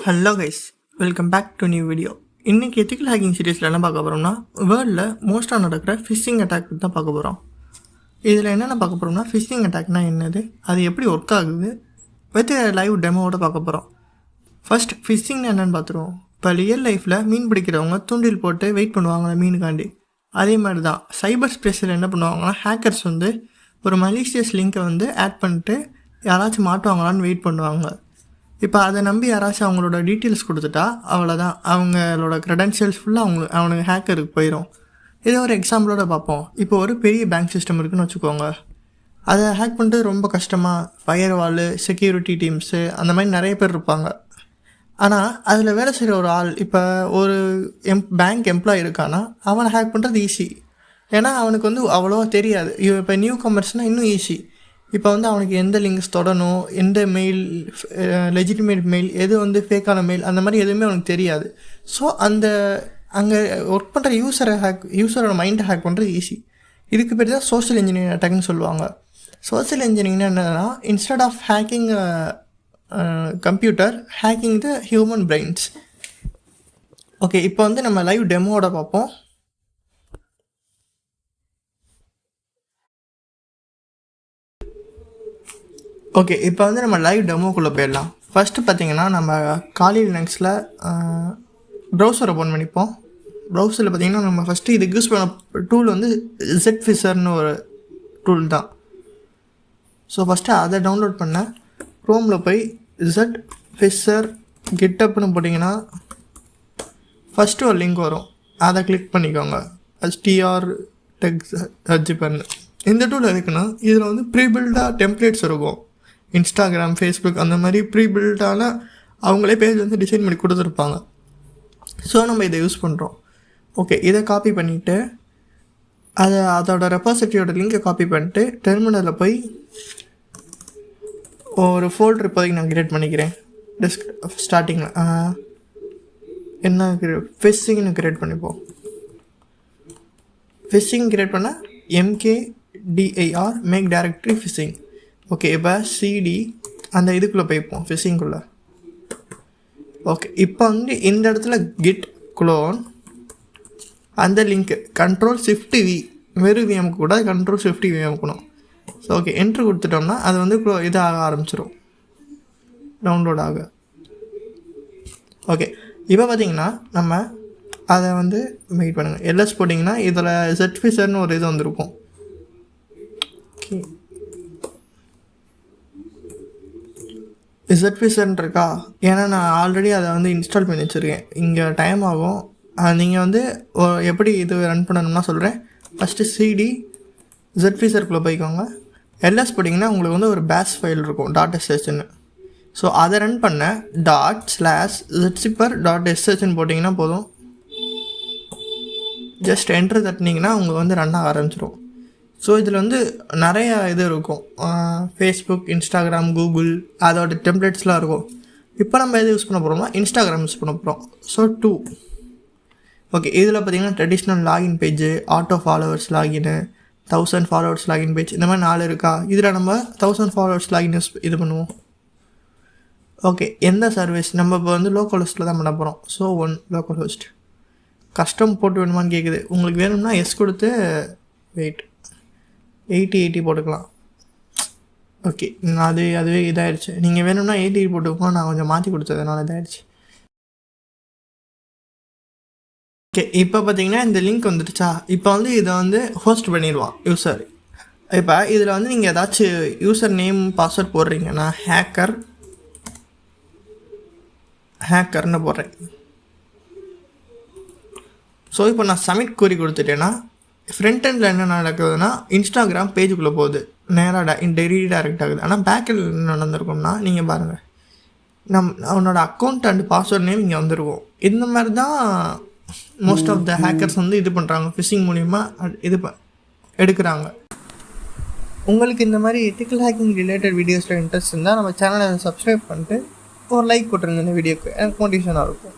Hello guys, welcome back to new video. இன்றைக்கி ethical hacking சீரீஸில் என்ன பார்க்க போகிறோம்னா, வேர்ல்டில் மோஸ்ட்டாக நடக்கிற ஃபிஷிங் அட்டாக் தான் பார்க்க போகிறோம். இதில் என்னென்ன பார்க்க போகிறோம்னா, ஃபிஷிங் அட்டாக்னா என்னது, அது எப்படி ஒர்க் ஆகுது, வித் லைவ் டெமோவோட பார்க்க போகிறோம். ஃபர்ஸ்ட் ஃபிஷிங்னா என்னென்னு பார்த்துருவோம். இப்போ ரியல் லைஃப்பில் மீன் பிடிக்கிறவங்க தூண்டில் போட்டு வெயிட் பண்ணுவாங்க மீனுக்காண்டி. அதே மாதிரி தான் சைபர் ஸ்பேஸில் என்ன பண்ணுவாங்கன்னா, ஹேக்கர்ஸ் ஒரு மலீஷியஸ் லிங்க்கை ஆட் பண்ணிட்டு யாராச்சும் மாட்டுவாங்களான்னு வெயிட் பண்ணுவாங்க. இப்போ அதை நம்பி யாராச்சும் அவங்களோட டீட்டெயில்ஸ் கொடுத்துட்டா அவ்வளோதான், அவங்களோட க்ரெடென்ஷியல்ஸ் ஃபுல்லாக அவனுக்கு ஹேக்கருக்கு போயிடும். இதை ஒரு எக்ஸாம்பிளோட பார்ப்போம். இப்போ ஒரு பெரிய பேங்க் சிஸ்டம் இருக்குதுன்னு வச்சுக்கோங்க. அதை ஹேக் பண்ணிட்டு ரொம்ப கஷ்டமாக ஃபயர் வாலு, செக்யூரிட்டி டீம்ஸு அந்த மாதிரி நிறைய பேர் இருப்பாங்க. ஆனால் அதில் வேலை செய்கிற ஒரு ஆள், இப்போ ஒரு பேங்க் எம்ப்ளாயி இருக்கானா அவனை ஹேக் பண்ணுறது ஈஸி. ஏன்னா அவனுக்கு அவ்வளோவா தெரியாது. இப்போ நியூ கமர்ஸ்னால் இன்னும் ஈஸி. இப்போ அவனுக்கு எந்த லிங்க்ஸ் தொடணும், எந்த மெயில் லெஜிட்டிமேட் மெயில், எது ஃபேக்கான மெயில், அந்த மாதிரி எதுவுமே அவனுக்கு தெரியாது. ஸோ அங்கே ஒர்க் பண்ணுற யூஸரோட மைண்டை ஹேக் பண்ணுறது ஈஸி. இதுக்கு பேர் தான் சோஷியல் இன்ஜினியரிங் அட்டாக்னு சொல்லுவாங்க. சோஷியல் இன்ஜினியரிங்னா என்னன்னா, instead of hacking computer, hacking the human brains. Okay, இப்போ நம்ம லைவ் டெமோவோட பார்ப்போம். ஓகே, இப்போ நம்ம லைவ் டெமோக்குள்ளே போயிடலாம். ஃபஸ்ட்டு பார்த்திங்கன்னா, நம்ம காலி லினக்ஸில் ப்ரௌசர் ஓப்பன் பண்ணிப்போம். ப்ரௌசரில் பார்த்திங்கன்னா நம்ம ஃபஸ்ட்டு இதுக்கு யூஸ் பண்ண டூல் ZFisherனு ஒரு டூல் தான். ஸோ ஃபஸ்ட்டு அதை டவுன்லோட் பண்ணேன். க்ரோமில் போய் ZFisher GitHubனு போட்டிங்கன்னா ஃபஸ்ட்டு ஒரு லிங்க் வரும், அதை கிளிக் பண்ணிக்கோங்க. STR-TechZipperனு. இந்த டூல் எதுக்குன்னா, இதில் ப்ரீபில்டாக டெம்ப்ளேட்ஸ் இருக்கும். இன்ஸ்டாகிராம், ஃபேஸ்புக் அந்த மாதிரி ப்ரீபில்டான அவங்களே பேஜ் டிசைன் பண்ணி கொடுத்துருப்பாங்க. ஸோ நம்ம இதை யூஸ் பண்ணுறோம். ஓகே, இதை காப்பி பண்ணிவிட்டு அதோட ரெபாசிட்டரியோட லிங்கை காப்பி பண்ணிட்டு டெர்மினலில் போய் ஒரு ஃபோல்டர் இப்போதைக்கு நான் க்ரியேட் பண்ணிக்கிறேன். ஸ்டார்டிங்கில் என்ன ஃபிஷிங்னு க்ரியேட் பண்ணிப்போம். ஃபிஷிங் க்ரியேட் பண்ணால் MKDIR make directory phishing. Okay, இப்போ CD அந்த இதுக்குள்ளே போய்ப்போம், ஃபிஷிங்குள்ளே. ஓகே, இப்போ இந்த இடத்துல கிட் க்ளோன் அந்த லிங்க்கு Ctrl+Shift+V, வெறும் VM கூட Ctrl+Shift+V அமுக்கணும். ஸோ ஓகே, என்ட்ரு கொடுத்துட்டோம்னா அது இதாக ஆரம்பிச்சிடும், டவுன்லோட் ஆக. ஓகே, இப்போ பார்த்தீங்கன்னா நம்ம அதை வெயிட் பண்ணுங்கள். LS போட்டிங்கன்னா இதில் ZFisherனு ஒரு இது வந்திருக்கும். ஓகே, ZFisher இருக்கா? ஏன்னா நான் ஆல்ரெடி அதை இன்ஸ்டால் பண்ணி வச்சுருக்கேன். இங்கே டைம் ஆகும். நீங்கள் எப்படி இது ரன் பண்ணணும்னா சொல்கிறேன். ஃபஸ்ட்டு CD ZFisherக்குள்ளே போய்க்கோங்க. LS போட்டிங்கன்னா உங்களுக்கு ஒரு பேஷ் ஃபைல் இருக்கும், .shன்னு. ஸோ அதை ரன் பண்ண ./zipper.shன்னு போட்டிங்கன்னா போதும். ஜஸ்ட் என்ட்ரு தட்டினீங்கன்னா உங்களுக்கு ரன் ஆக ஆரம்பிச்சிடும். ஸோ இதில் நிறையா இது இருக்கும், ஃபேஸ்புக், இன்ஸ்டாகிராம், கூகுள், அதோட டெம்ப்ளேட்ஸ்லாம் இருக்கும். இப்போ நம்ம எது யூஸ் பண்ண போகிறோம்னா இன்ஸ்டாகிராம் யூஸ் பண்ண போகிறோம். ஸோ 2 ஓகே, இதில் பார்த்திங்கன்னா traditional login page, auto followers லாகின்னு, 1000 ஃபாலோவர்ஸ் லாகின் பேஜ், இந்த மாதிரி 4 இருக்கா. இதில் நம்ம 1000 ஃபாலோவர்ஸ் லாகின் இது பண்ணுவோம். ஓகே, எந்த சர்வீஸ் நம்ம இப்போ லோக்கல் ஹோஸ்ட்டில் தான் பண்ண போகிறோம். So 1 local host. கஸ்டம் போட்டு வேணுமான்னு கேட்குது. உங்களுக்கு வேணும்னா எஸ் கொடுத்து வெயிட் 80 போட்டுக்கலாம். ஓகே, அதுவே இதாகிடுச்சு. நீங்கள் வேணும்னா 80 போட்டுக்கோங்க, நான் கொஞ்சம் மாற்றி கொடுத்ததுனால இதாகிடுச்சு. ஓகே, இப்போ பார்த்தீங்கன்னா இந்த லிங்க் வந்துடுச்சா. இப்போ இதை ஹோஸ்ட் பண்ணிடுவான் யூசர். இப்போ இதில் நீங்கள் ஏதாச்சும் யூசர் நேம் பாஸ்வேர்ட் போடுறீங்கன்னா ஹேக்கர்னு போடுறேன். ஸோ இப்போ நான் சப்மிட் கூறி கொடுத்துட்டேன்னா ஃப்ரண்ட் எண்டில் என்ன நடக்குதுன்னா, இன்ஸ்டாகிராம் பேஜுக்குள்ளே போகுது, நேராக ரீடைரக்ட் ஆகுது. ஆனால் பேக்கில் என்ன நடந்திருக்கும்னா, நீங்கள் பாருங்கள், அவனோட அக்கௌண்ட் அண்ட் பாஸ்வேர்ட் நேம் இங்கே வந்துருக்கும். இந்த மாதிரி தான் மோஸ்ட் ஆஃப் த ஹேக்கர்ஸ் இது பண்ணுறாங்க, ஃபிஷிங் மூலிமா எடுக்கிறாங்க. உங்களுக்கு இந்த மாதிரி எத்திக்கல் ஹேக்கிங் ரிலேட்டட் வீடியோஸில் இன்ட்ரெஸ்ட் இருந்தால் நம்ம சேனலை சப்ஸ்கிரைப் பண்ணிட்டு ஒரு லைக் போட்டுருங்க. இந்த வீடியோக்கு எனக்கு மோட்டிவேஷனாக இருக்கும்.